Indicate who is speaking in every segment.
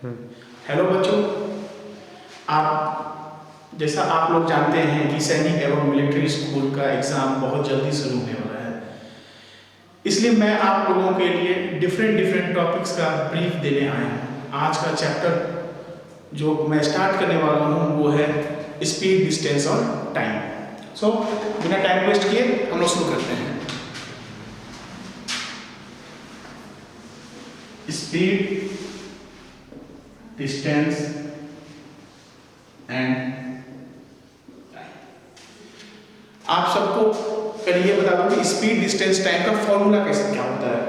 Speaker 1: Hello बच्चों, आप जैसा आप लोग जानते हैं कि सैनिक एवं मिलिट्री स्कूल का एग्ज़ाम बहुत जल्दी शुरू होने वाला है। इसलिए मैं आप लोगों के लिए डिफरेंट टॉपिक्स का ब्रीफ देने आया हूँ। आज का चैप्टर जो मैं स्टार्ट करने वाला हूँ वो है स्पीड, डिस्टेंस और टाइम। सो बिना टाइम वेस्ट किए हम लोग शुरू करते हैं। Speed, distance and time. आप सबको पहले ये बता दूं कि स्पीड, डिस्टेंस, टाइम का फॉर्मूला कैसे क्या होता है।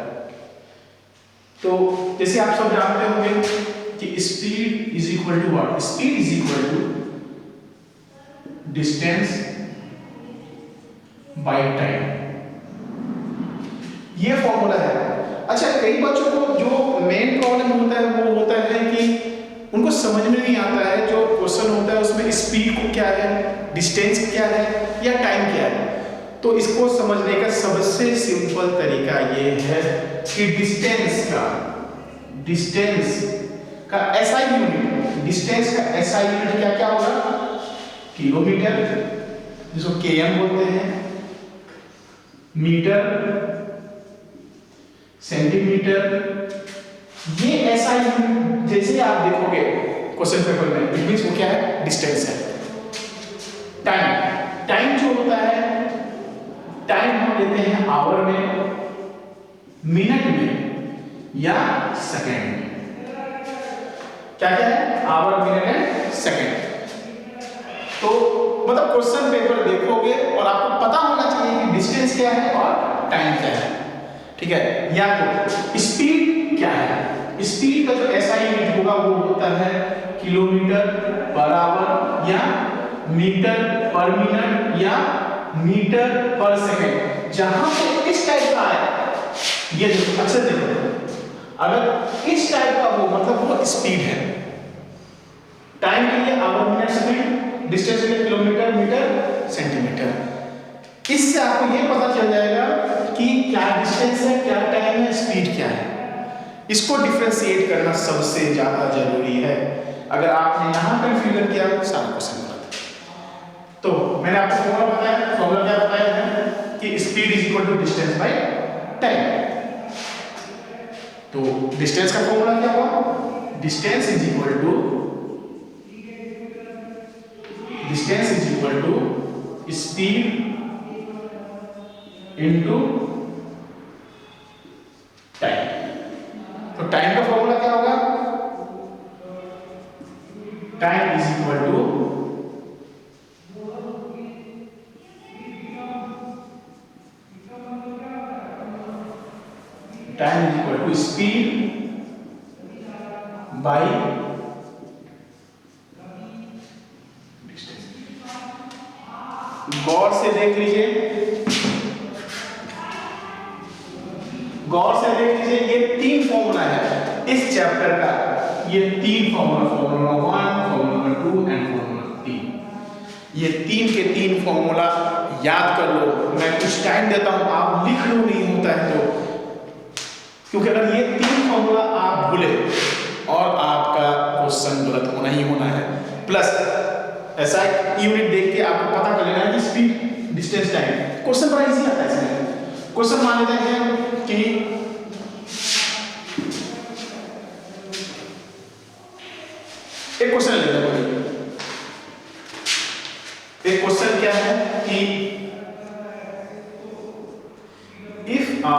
Speaker 1: तो जैसे आप सब जानते होंगे कि speed is equal to what? Speed is equal to distance by time, ये फॉर्मूला है। अच्छा, कई बच्चों को जो मेन प्रॉब्लम होता है वो होता है कि उनको समझ में नहीं आता है जो क्वेश्चन होता है उसमें स्पीड को क्या है, डिस्टेंस क्या है या टाइम क्या है। तो इसको समझने का सबसे सिंपल तरीका ये है कि डिस्टेंस का एसआई यूनिट, डिस्टेंस का एसआई यूनिट क्या क्या होगा? किलोमीटर, जिसको केएम बोलते हैं, मीटर, सेंटीमीटर। ये ऐसा यूनिट जैसे आप देखोगे क्वेश्चन पेपर में, इट मींस वो क्या है? डिस्टेंस है। टाइम जो होता है, टाइम हम लेते हैं आवर में, मिनट में या सेकंड में। क्या क्या है? Hour, minute and second. तो मतलब क्वेश्चन पेपर देखोगे और आपको पता होना चाहिए कि डिस्टेंस क्या है और टाइम क्या है, ठीक है। या तो स्पीड क्या है? स्पीड का जो एसआई यूनिट होगा वो होता है किलोमीटर पर आवर या मीटर पर मिनट या मीटर पर सेकंड। जहां पे इस टाइप का है, ये देखो अक्सर देखो, अगर इस टाइप का हो मतलब वो स्पीड है। टाइम के लिए आवर, मिनट, सेकंड, डिस्टेंस के लिए किलोमीटर, मीटर, सेंटीमीटर। इससे आपको ये पता चल जाएगा कि क्या डिस्टेंस है, क्या टाइम है, स्पीड क्या है। इसको डिफरेंशिएट करना सबसे ज्यादा जरूरी है। अगर आपने यहां कंफ्यूजन किया तो सारा क्वेश्चन गलत। तो मैंने आपको फॉर्मूला बताया, फॉर्मूला क्या बताया है कि speed is equal to distance by time. तो डिस्टेंस का फॉर्मूला क्या हुआ? Distance is equal to speed into time. तो टाइम का फॉर्मूला क्या होगा? Time is equal to speed by distance. गौर से देख लीजिए, ये तीन फॉर्मूला है इस चैप्टर का। ये तीन formula, formula 1, formula 2 and formula 3। ये तीन के तीन फॉर्मूला याद कर लो। मैं कुछ टाइम देता हूं, आप लिख लो, नहीं होता है तो, क्योंकि अगर ये तीन फॉर्मूला आप भूले और आपका क्वेश्चन गलत होना ही होना है। प्लस ऐसा यूनिट देख के आपको पता कर लेना है कि स्पीड, डिस्टेंस, टाइम। क्वेश्चन बड़ा इजी आता है इसमें। क्वेश्चन मान लेते हैं कि एक क्वेश्चन लेते हैं। एक क्वेश्चन क्या है कि if a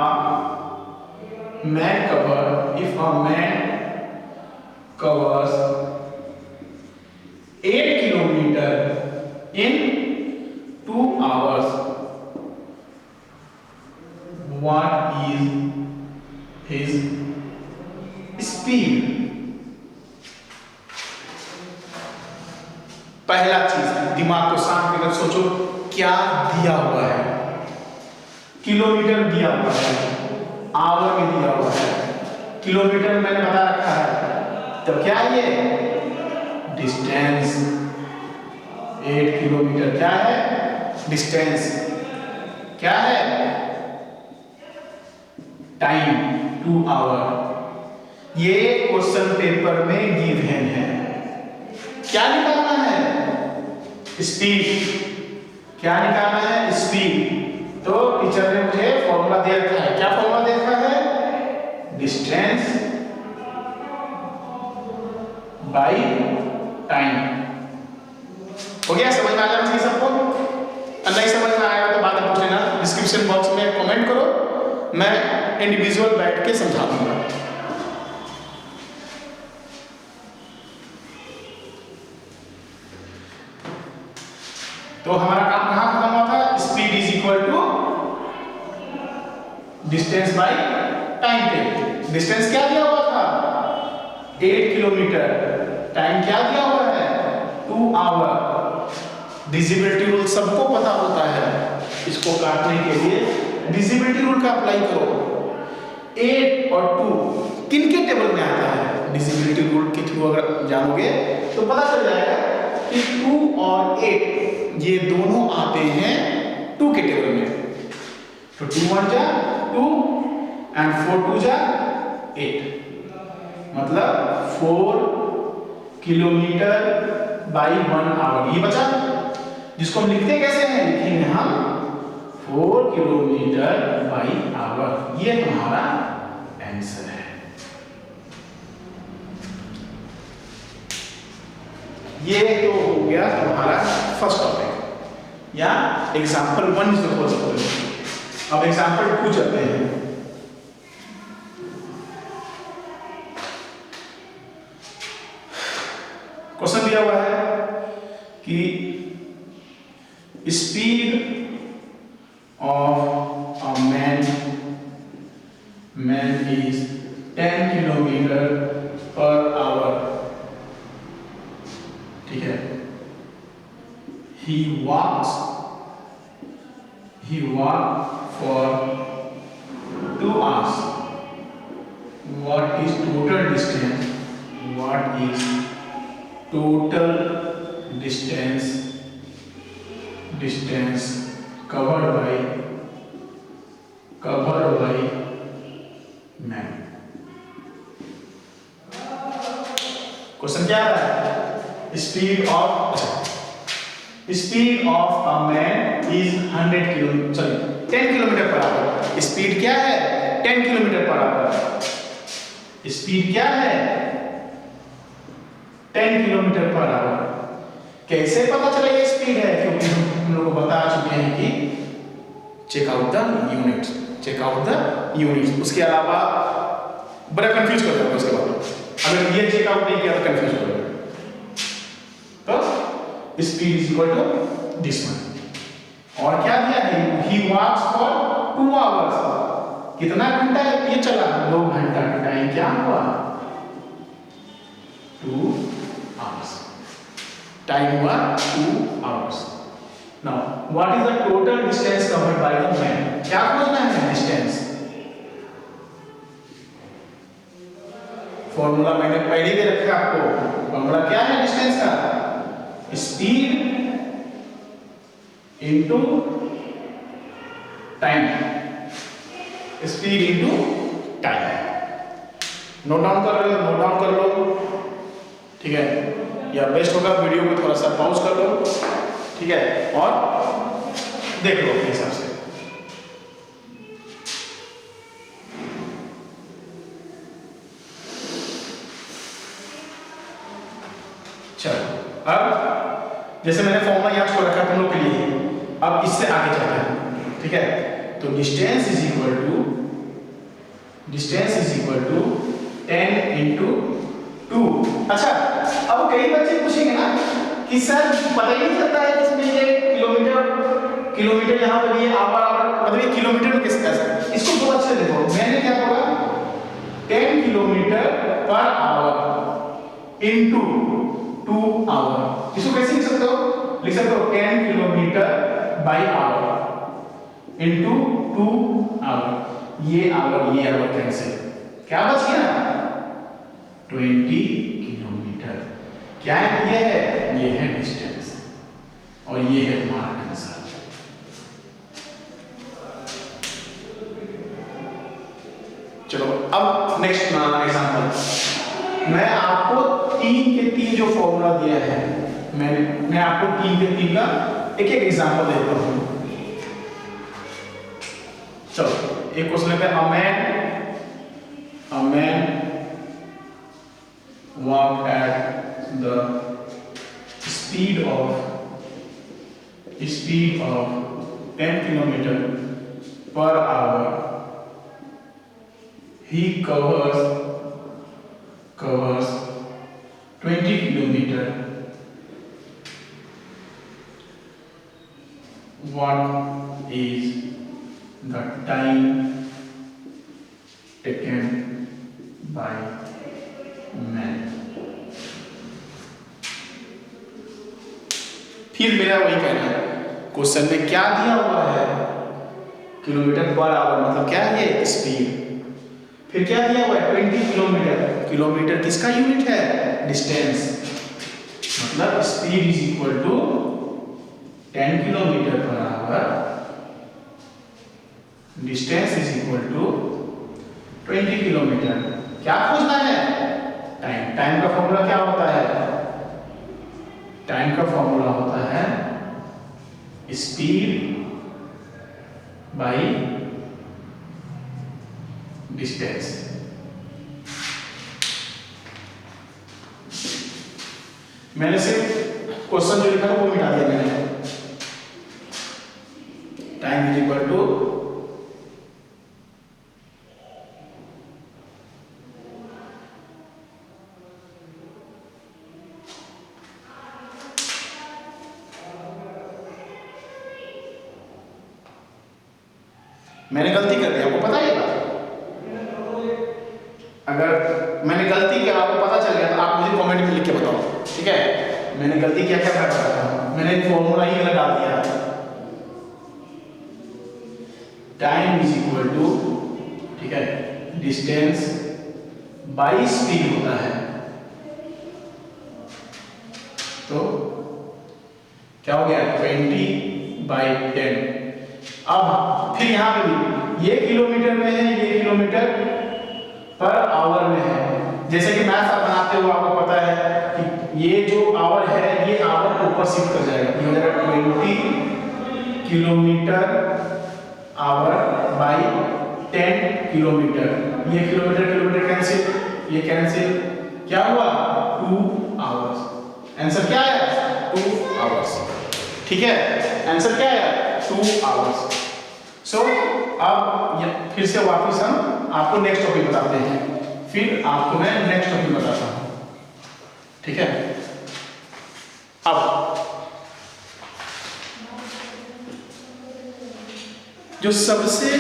Speaker 1: man covers 8 kilometer in 2 hours, what is his speed? पहला चीज, दिमाग को शांत करके सोचो, क्या दिया हुआ है? किलोमीटर दिया हुआ है, आवर में दिया हुआ है, किलोमीटर मैंने बता रखा है, तो क्या ये डिस्टेंस 8 किलोमीटर क्या है? डिस्टेंस क्या है? Time 2 hour. ये क्वेश्चन पेपर में गिवन है। क्या निकालना है? स्पीड। क्या निकालना है? स्पीड। तो टीचर ने मुझे फॉर्मूला दे रखा है। क्या फॉर्मूला दे रखा है? Distance by time. हो गया? समझ में आ गया सबको? नहीं समझ में आएगा तो बाद में पूछ लेना, डिस्क्रिप्शन बॉक्स में कमेंट करो, मैं इंडिविजुअल बैठ के समझा दूंगा। तो हमारा काम कहां खत्म हुआ था? Speed is equal to distance by time पे। डिस्टेंस क्या दिया हुआ था? 8 किलोमीटर। टाइम क्या दिया हुआ है? 2 आवर। डिजिबिलिटी रूल सबको पता होता है, इसको काटने के लिए डिजिबिलिटी रूल का अप्लाई करो। 8 और 2 किन के टेबल में आता है? डिजिबिलिटी रूल के थ्रू अगर जानोगे तो पता चल जाएगा कि 2 और 8 ये दोनों आते हैं 2 के टेबल में। तो 2 1 जा 2 एंड 4 2 जा 8, मतलब 4 किलोमीटर बाई 1 आवर। ये बचा, जिसको हम लिखते कैसे हैं? लिखेंगे हम 4 किलोमीटर बाई आवर। ये तुम्हारा आंसर है। ये तो हो गया तुम्हारा फर्स्ट टॉपिक या example 1 is the first topic. अब एग्जांपल 2 चलते हैं। क्वेश्चन दिया हुआ है कि speed of a man is 10 kilometre per our. ठीक है। he walks for 2 hours. What is total distance? What is total distance covered by man? Question क्या है? Speed of a man is 10 kilometre per our. Speed क्या है? 10 kilometre per our. Speed क्या है? 10 kilometre per our. कैसे पता चला ये स्पीड है? क्योंकि हम लोग बता चुके हैं कि चेक आउट द यूनिट। उसके अलावा बड़ा कंफ्यूज कर दोगे उसके बाद, अगर ये चेक आउट नहीं किया तो कंफ्यूज करोगे। तो speed is equal to this one. और क्या दिया है? He walks for 2 hours. कितना घंटा ये चला? 2 घंटा का टाइम क्या हुआ? 2 आवर्स। टाइम हुआ 2 hours. Now what is the total distance covered by the man? क्या खोजना है? डिस्टेंस। फॉर्मूला मैंने पहले दे रखा है आपको। फॉर्मूला क्या है डिस्टेंस का? Speed into time. Speed into time. Note down कर लो। ठीक है, या बेस्ट होगा वीडियो को थोड़ा सा पॉज कर लो। ठीक है, और देख लो अपने हिसाब से। चलो, अब जैसे मैंने फॉर्मूला याद कर रखा तुम लोग के लिए, अब इससे आगे चलते हैं। ठीक है, तो distance is equal to 10 into 2। अच्छा, अब कई बच्चे पूछेंगे ना कि सर पता ही नहीं चलता है इसमें ये किलोमीटर यहाँ पर ये आवर मतलब ये किलोमीटर में किस तरह से। इसको बहुत अच्छे देखो, मैंने क्या बोला? 10 kilometre per our into 2 our. इसको कैसे लिख सकते हो? 10 kilometre by hour into 2 hour. ये आवर कैंसिल, क्या बच गया? 20 किलोमीटर। क्या है? ये है डिस्टेंस, और ये है तुम्हारा आंसर। चलो अब नेक्स्ट एग्जांपल, मैं आपको 3 के 3 जो फॉर्मूला दिया है, मैं आपको 3 के 3 का एक एक एग्जांपल देता हूँ। चलो एक क्वेश्चन लेते हैं, a man walked at the speed of 10 kilometer per hour. He covers 20 kilometer. What is the time taken by man? फिर मेरा वही कहना है, क्वेश्चन में क्या दिया हुआ है, किलोमीटर पर आवर, मतलब क्या है ये स्पीड। फिर क्या दिया हुआ है 20 किलोमीटर, किलोमीटर किसका यूनिट है, डिस्टेंस, मतलब speed is equal to 10 kilometre per hour, distance is equal to 20 kilometre. क्या खोजना है, टाइम। टाइम का फॉर्मूला क्या होता है, टाइम का फॉर्मूला होता है स्पीड बाई डिस्टेंस। मैंने सिर्फ क्वेश्चन जो लिखा है वो मिटा दिया मैंने। टाइम इज इक्वल टू मैंने गलती कर दी, आपको पता ही है। अगर मैंने गलती किया आपको पता चल गया तो आप मुझे कमेंट में लिख के बताओ, ठीक है। मैंने गलती क्या क्या बताया, मैंने फॉर्मूला ही गलत डाल दिया। टाइम इज इक्वल टू, ठीक है, डिस्टेंस बाई स्पीड होता है। तो क्या हो गया 20/10। अब फिर यहाँ पे भी ये किलोमीटर में है, ये किलोमीटर पर आवर में है। जैसे कि मैथ आप बनाते हो आपको पता है कि ये जो आवर है ये आवर ऊपर शिफ्ट कर जाएगा, ये हो जाएगा 20 किलोमीटर आवर बाई 10 किलोमीटर। ये किलोमीटर किलोमीटर कैंसिल, ये कैंसिल, क्या हुआ 2 आवर्स। आंसर क्या है 2 आवर्स, ठीक है, आंसर क्या है 2 आवर्स। सो अब फिर से वापस हम आपको नेक्स्ट टॉपिक बताते हैं, फिर आपको मैं नेक्स्ट टॉपिक बताता हूं, ठीक है। अब जो सबसे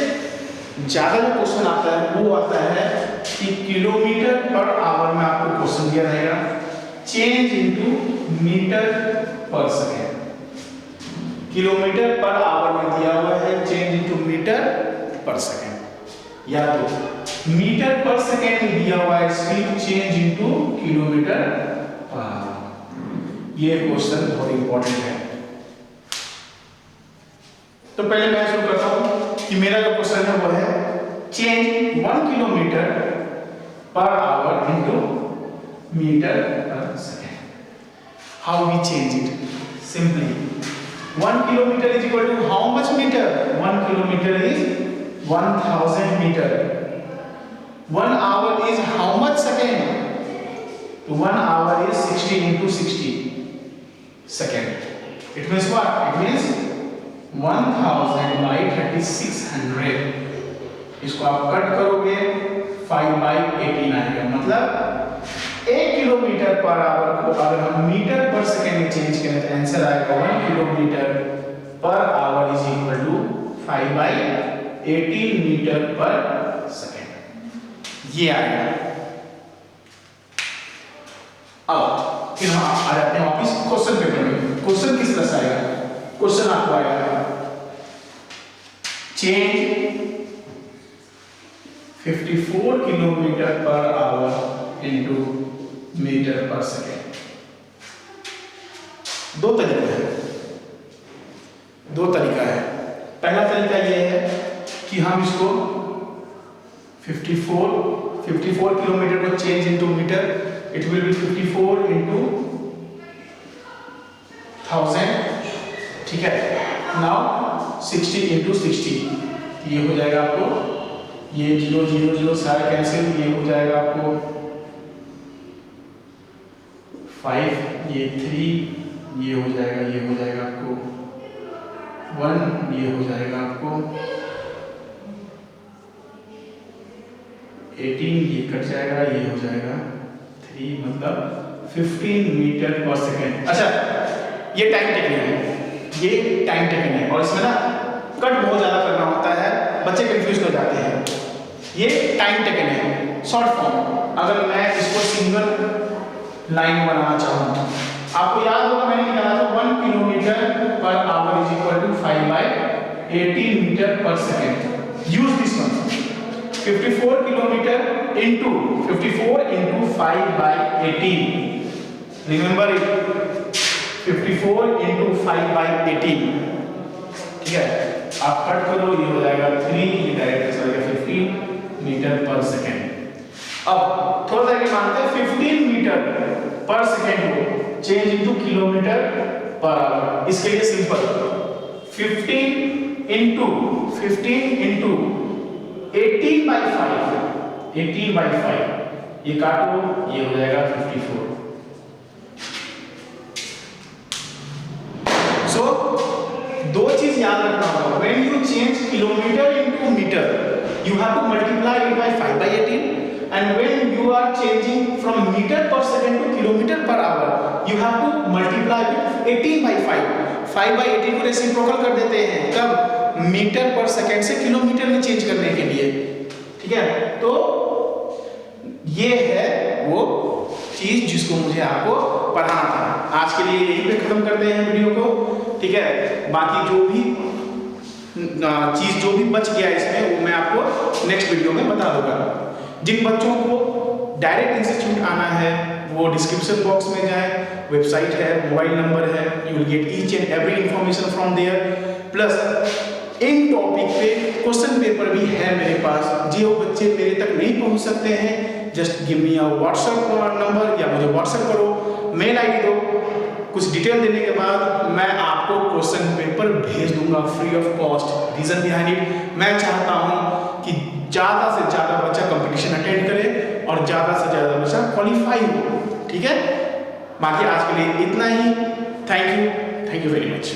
Speaker 1: ज्यादा जो क्वेश्चन आता है वो आता है कि किलोमीटर पर आवर में आपको क्वेश्चन दिया रहेगा, change into metre per second. Kilometre per our में दिया हुआ है, change into metre per second, या तो मीटर पर सेकेंड में दिया हुआ है speed, change into kilometre per our. ये क्वेश्चन बहुत इंपॉर्टेंट है। तो पहले मैं शुरू करता हूं कि मेरा जो क्वेश्चन है वो है change 1 kilometre per hour into metre per second. How we change it, simply 1 kilometer is equal to how much meter? 1 kilometer is 1000 meter. 1 hour is how much second? 1 hour is 60 into 60 second. It means what? It means 1000 by 3600. इसको आप cut करोगे 5/18 आएगा, मतलब 1 kilometre per our को अगर हम metre per second में change करें तो आंसर आएगा 1 kilometre per hour is equal to 5/18 metre per second, ये आएगा। अब फिर हम आ जाते हैं वापस क्वेश्चन पेपर में। क्वेश्चन किस तरह से आएगा, क्वेश्चन आपको आएगा change 54 kilometre per hour into metre per second. दो तरीका है। पहला तरीका यह है कि हम इसको 54 किलोमीटर को change into metre, it will be 54 into 1000, ठीक है। नाउ 60 इनटू 60, ये हो जाएगा आपको, ये 0 0 0 सारा कैंसिल, ये हो जाएगा आपको 5, ये 3, ये हो जाएगा आपको 1, ये हो जाएगा आपको 18, ये कट जाएगा, ये हो जाएगा 3, मतलब 15 मीटर पर सेकेंड। अच्छा, ये टाइम टेकन है, और इसमें ना कट बहुत ज्यादा करना होता है, बच्चे कंफ्यूज हो जाते हैं। ये टाइम टेकन है, शॉर्ट फॉर्म। अगर मैं इसको सिंगल लाइन बनाना चाहूँ, आपको याद होगा मैंने निकाला था 1 kilometre per hour is equal to 5/18 metre per second. Use this one, 54 kilometre into 5/18, remember it, 54 into 5/18, ठीक है। आप कट करो, ये हो जाएगा 3, ये डायरेक्ट हो जाएगा 15 मीटर पर सेकेंड। अब थोड़ा सा ये मानते हैं 15 मीटर पर सेकेंड को change into kilometre per our. इसके लिए सिंपल, 15 इनटू 18/5, 18/5, ये काटो, ये हो जाएगा 54। सो दो चीज याद रखना होगा, when you change kilometre into metre, you have to multiply it by 5/18, and when you are changing from meter per second to kilometer per hour, you have to multiply with 18/5. 5/18 को रेसिप्रोकल कर देते हैं, कब? Metre पर second से kilometre में change करने के लिए, ठीक है। तो ये है वो चीज जिसको मुझे आपको पढ़ाना था। आज के लिए यहीं पे खत्म करते हैं वीडियो को, ठीक है। बाकी जो भी चीज जो भी बच गया इसमें, वो मैं आपको नेक्स्ट वीडियो में बता दूंगा। जिन बच्चों को डायरेक्ट इंस्टीट्यूट आना है, वो डिस्क्रिप्शन बॉक्स में जाए, वेबसाइट है, मोबाइल नंबर है, you will get each and every information from there. Plus इन टॉपिक पे क्वेश्चन पेपर भी है मेरे पास। जो बच्चे मेरे तक नहीं पहुंच सकते हैं, just give me a WhatsApp number, या मुझे व्हाट्सएप करो, मेल आईडी दो, कुछ डिटेल देने के बाद मैं आपको क्वेश्चन पेपर भेज दूंगा free of cost. Reason behind it, मैं चाहता हूं कि ज़्यादा से ज़्यादा बच्चा कंपटीशन अटेंड करे और ज़्यादा से ज़्यादा बच्चा क्वालिफाई हो, ठीक है। बाकी आज के लिए इतना ही। Thank you very much.